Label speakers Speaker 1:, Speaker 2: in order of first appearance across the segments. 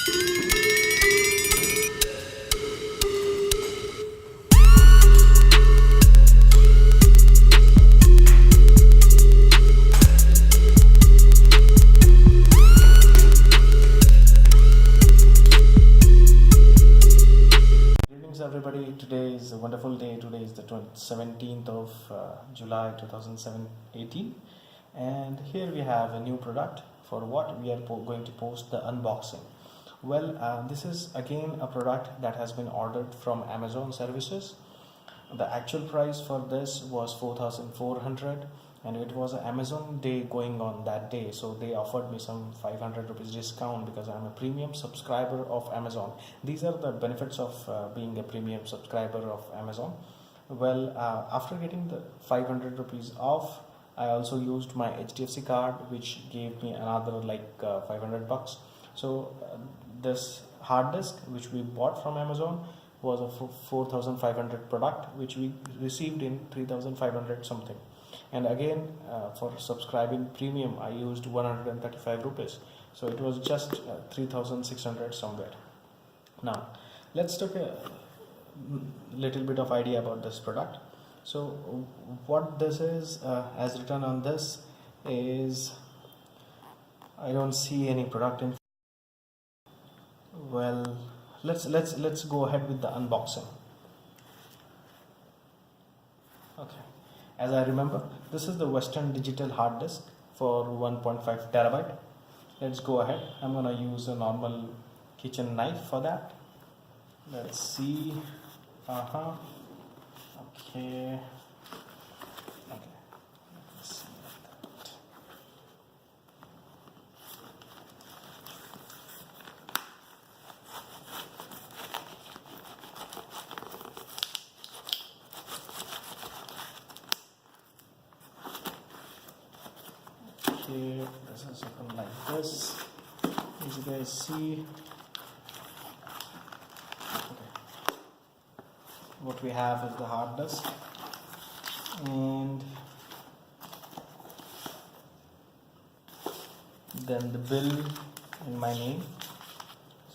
Speaker 1: Everybody, today is a wonderful day. Today is the 17th of July 2018, and here we have a new product for what we are going to post the unboxing. Well, this is again a product that has been ordered from Amazon services. The actual price for this was 4,400, and it was an Amazon day going on that day, so they offered me some 500 rupees discount because I'm a premium subscriber of Amazon. These are the benefits of being a premium subscriber of Amazon. Well, after getting the 500 rupees off, I also used my HDFC card, which gave me another like 500 bucks. So this hard disk which we bought from Amazon was a 4,500 product, which we received in 3,500 something. And again, for subscribing premium, I used 135 rupees, so it was just 3,600 somewhere. Now let's take a little bit of idea about this product. So what this is, as written on this, is I don't see any product in. Well, let's go ahead with the unboxing. Okay, as I remember, this is the Western Digital hard disk for 1.5 terabyte. Let's go ahead. I'm gonna use a normal kitchen knife for that. Let's see. Okay. Let's see that. Okay, this is something like this, as you guys see. Okay. What we have is the hard disk, and then the bill in my name.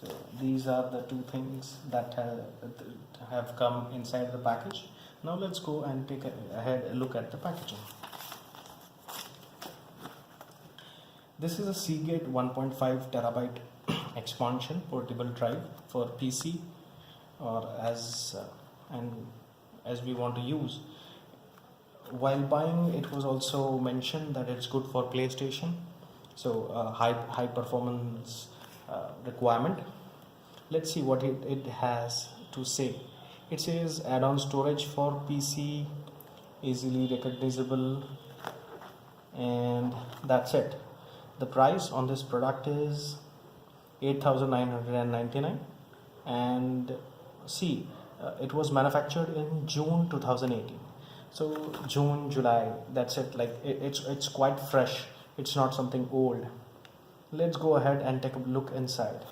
Speaker 1: So these are the two things that have come inside the package. Now let's go and take a look at the packaging. This is a Seagate 1.5 terabyte expansion portable drive for PC, or as we want to use. While buying, it was also mentioned that it's good for PlayStation, so high performance requirement. Let's see what it has to say. It says add-on storage for PC, easily recognizable, and that's it. The price on this product is 8,999, and see, it was manufactured in June 2018. So June, July, that's it. Like it's quite fresh. It's not something old. Let's go ahead and take a look inside.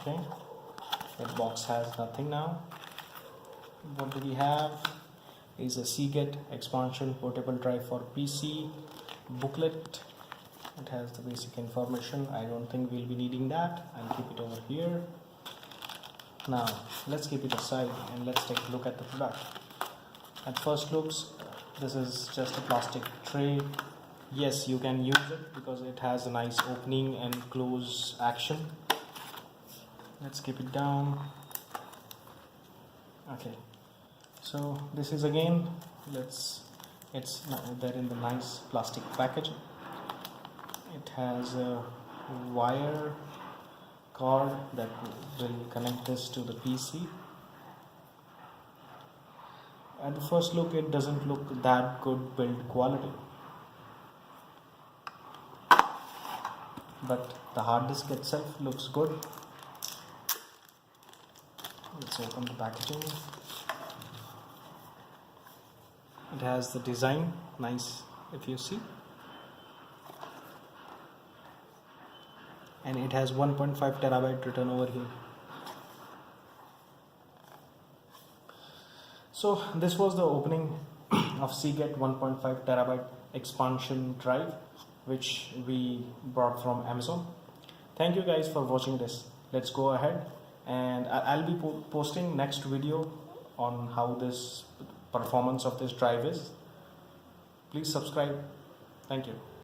Speaker 1: Okay, that box has nothing now. What do we have is a Seagate expansion portable drive for PC booklet. It has the basic information. I don't think we'll be needing that. I'll keep it over here. Now let's keep it aside and let's take a look at the product. At first looks, this is just a plastic tray. Yes, you can use it because it has a nice opening and close action. Let's keep it down. Okay, so this is again, it's there in the nice plastic package. It has a wire cord that will connect this to the PC. At the first look, it doesn't look that good build quality, but the hard disk itself looks good. Let's open the packaging. It has the design, nice if you see, and it has 1.5 terabyte written over here. So this was the opening of Seagate 1.5 terabyte expansion drive, which we brought from Amazon. Thank you guys for watching this. Let's go ahead, and I'll be posting next video on how this performance of this drive is. Please subscribe. Thank you.